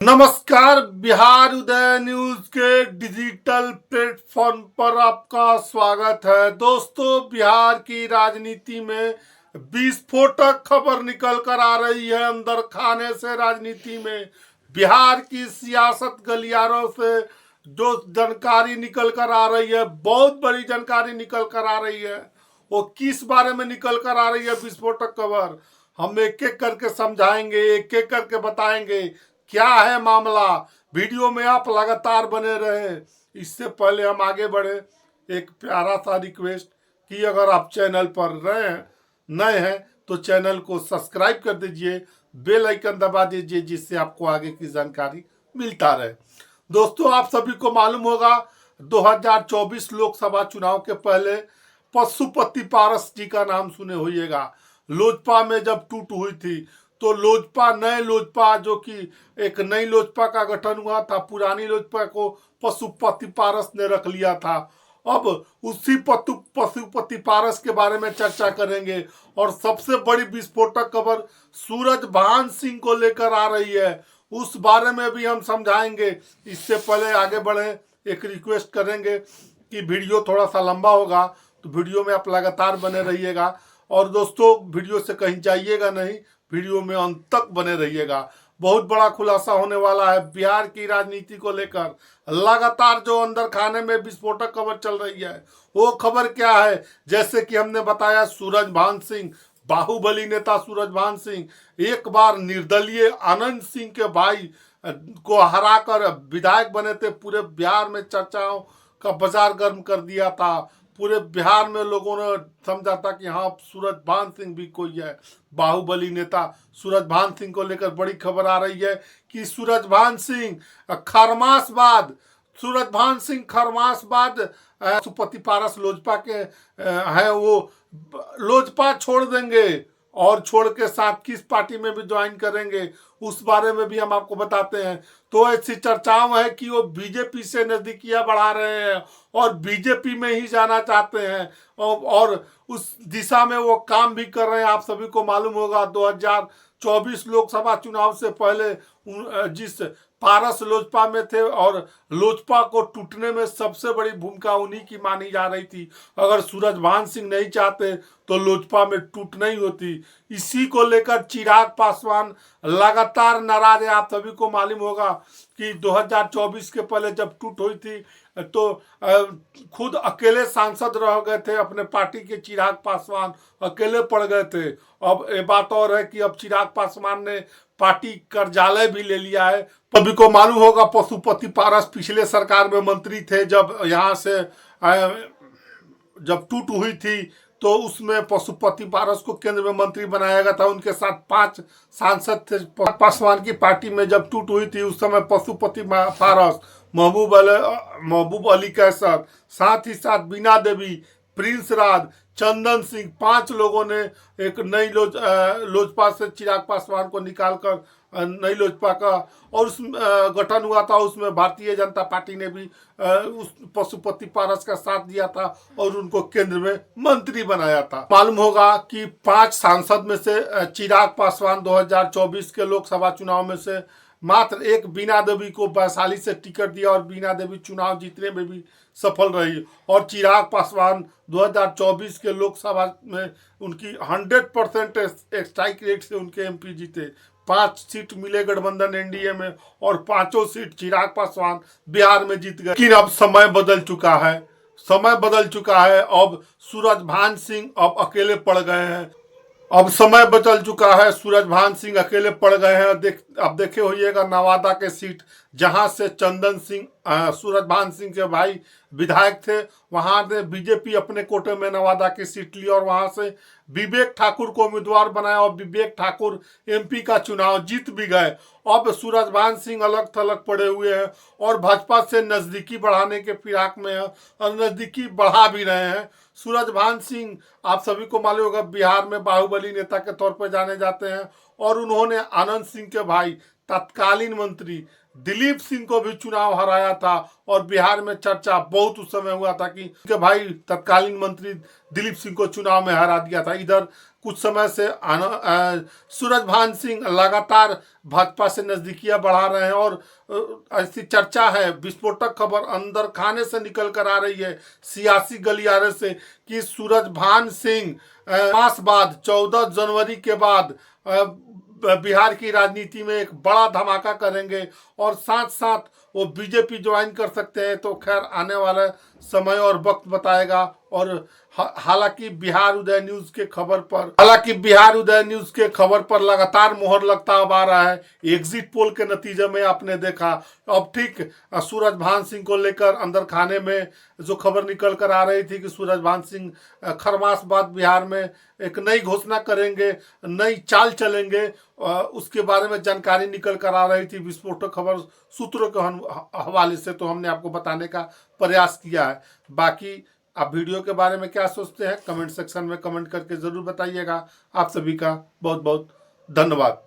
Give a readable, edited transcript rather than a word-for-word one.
नमस्कार, बिहार उदय न्यूज के digital platform पर आपका स्वागत है। दोस्तों, बिहार की राजनीति में विस्फोटक खबर निकल कर आ रही है। अंदर खाने से राजनीति में बिहार की सियासत गलियारों से जो जानकारी निकल कर आ रही है, बहुत बड़ी जानकारी निकल कर आ रही है। वो किस बारे में निकल कर आ रही है विस्फोटक खबर, हम एक एक करके समझाएंगे, एक एक करके बताएंगे क्या है मामला। वीडियो में आप लगातार बने रहे। इससे पहले हम आगे बढ़े, एक प्यारा सा रिक्वेस्ट कि अगर आप चैनल पर नए हैं तो चैनल को सब्सक्राइब कर दीजिए, बेल आइकन दबा दीजिए, जिससे आपको आगे की जानकारी मिलता रहे। दोस्तों, आप सभी को मालूम होगा 2024 लोकसभा चुनाव के पहले पशुपति पारस जी का नाम सुने होइएगा। लोजपा में जब टूट हुई थी तो नए लोजपा, जो कि एक नई लोजपा का गठन हुआ था, पुरानी लोजपा को पशुपति पारस ने रख लिया था। अब उसी पशुपति पारस के बारे में चर्चा करेंगे और सबसे बड़ी विस्फोटक खबर सूरजभान सिंह को लेकर आ रही है, उस बारे में भी हम समझाएंगे। इससे पहले आगे बढ़े, एक रिक्वेस्ट करेंगे कि वीडियो थोड़ा सा लंबा होगा तो वीडियो में आप लगातार बने रहिएगा। और दोस्तों, वीडियो से कहीं जाइएगा नहीं, वीडियो में अंत तक बने रहिएगा। बहुत बड़ा खुलासा होने वाला है बिहार की राजनीति को लेकर। लगातार जो अंदर खाने में विस्फोटक खबर चल रही है, वो खबर क्या है? जैसे कि हमने बताया, सूरजभान सिंह, बाहुबली नेता सूरजभान सिंह एक बार निर्दलीय आनंद सिंह के भाई को हराकर विधायक बने थे। पूरे बिहार में चर्चाओं का बाजार गर्म कर दिया था। पूरे बिहार में लोगों ने समझा था कि हाँ, सूरजभान सिंह भी कोई है। बाहुबली नेता सूरजभान सिंह को लेकर बड़ी खबर आ रही है कि सूरजभान सिंह खरमास बाद पशुपति पारस लोजपा के हैं, वो लोजपा छोड़ देंगे और छोड़ के साथ किस पार्टी में भी ज्वाइन करेंगे, उस बारे में भी हम आपको बताते हैं। तो ऐसी चर्चाओं है कि वो बीजेपी से नजदीकियां बढ़ा रहे हैं और बीजेपी में ही जाना चाहते हैं और उस दिशा में वो काम भी कर रहे हैं। आप सभी को मालूम होगा 2024 लोकसभा चुनाव से पहले जिस पारस लोजपा में थे और लोजपा को टूटने में सबसे बड़ी भूमिका उन्हीं की मानी जा रही थी। अगर सूरजभान सिंह नहीं चाहते तो लोजपा में टूट नहीं होती। इसी को लेकर चिराग पासवान लगातार नाराज है। आप सभी को मालूम होगा कि 2024 के पहले जब टूट हुई थी तो खुद अकेले सांसद रह गए थे अपने पार्टी के। चिराग पासवान अकेले पड़ गए थे। अब ये बात और है कि अब चिराग पासवान ने पार्टी कार्यालय भी ले लिया है। सभी को मालूम होगा पशुपति पारस पिछले सरकार में मंत्री थे। जब यहाँ से जब टूट हुई थी तो उसमें पशुपति पारस को केंद्र में मंत्री बनाया गया था। उनके साथ 5 सांसद थे। पासवान की पार्टी में जब टूट हुई थी उस समय पशुपति पारस, महबूब अली कैसर, साथ ही साथ बीना देवी, प्रिंस राज, चंदन सिंह, 5 लोगों ने एक नई लोजपा से चिराग पासवान को निकालकर नई लोजपा का और उस गठन हुआ था। उसमें भारतीय जनता पार्टी ने भी उस पशुपति पारस का साथ दिया था और उनको केंद्र में मंत्री बनाया था। मालूम होगा कि 5 सांसद में से चिराग पासवान 2024 के लोकसभा चुनाव में से मात्र एक बीना देवी को वैशाली से टिकट दिया और बीना देवी चुनाव जीतने में भी सफल रही। और चिराग पासवान 2024 के लोकसभा में उनकी 100% स्ट्राइक रेट से उनके एमपी जीते। 5 सीट मिले गठबंधन एनडीए में और 5 सीट चिराग पासवान बिहार में जीत गए। लेकिन अब समय बदल चुका है, अब सूरजभान सिंह अब अकेले पड़ गए हैं। अब समय बदल चुका है, सूरजभान सिंह अकेले पड़ गए हैं। अब देखे होइएगा नवादा के सीट जहां से चंदन सिंह सूरजभान सिंह के भाई विधायक थे, वहां ने बीजेपी अपने कोटे में नवादा की सीट ली और वहां से विवेक ठाकुर को उम्मीदवार बनाया और विवेक ठाकुर एमपी का चुनाव जीत भी गए। अब सूरजभान सिंह अलग थलग पड़े हुए हैं और भाजपा से नजदीकी बढ़ाने के फिराक में है और नजदीकी बढ़ा भी रहे हैं। सूरजभान सिंह, आप सभी को मालूम होगा, बिहार में बाहुबली नेता के तौर पर जाने जाते हैं और उन्होंने आनंद सिंह के भाई तत्कालीन मंत्री दिलीप सिंह को भी चुनाव हराया था। और बिहार में चर्चा बहुत उस समय हुआ था कि भाई तत्कालीन मंत्री दिलीप सिंह को चुनाव में हरा दिया था। इधर कुछ समय से सूरजभान सिंह लगातार भाजपा से नजदीकियां बढ़ा रहे हैं और ऐसी चर्चा है, विस्फोटक खबर अंदर खाने से निकल कर आ रही है, सियासी गलियारे से, कि सूरजभान सिंह मास बाद 14 जनवरी के बाद बिहार की राजनीति में एक बड़ा धमाका करेंगे और साथ साथ वो बीजेपी ज्वाइन कर सकते हैं। तो खैर आने वाला समय और वक्त बताएगा। और हालांकि बिहार उदय न्यूज के खबर पर लगातार मोहर लगता अब आ रहा है। एग्जिट पोल के नतीजे में आपने देखा, अब ठीक सूरजभान सिंह को लेकर अंदर खाने में जो खबर निकल कर आ रही थी कि सूरजभान सिंह खरमास बाद बिहार में एक नई घोषणा करेंगे, नई चाल चलेंगे, उसके बारे में जानकारी निकल कर आ रही थी विस्फोटक खबर सूत्रों के हवाले से। तो हमने आपको बताने का प्रयास किया है। बाकी आप वीडियो के बारे में क्या सोचते हैं कमेंट सेक्शन में कमेंट करके जरूर बताइएगा। आप सभी का बहुत बहुत धन्यवाद।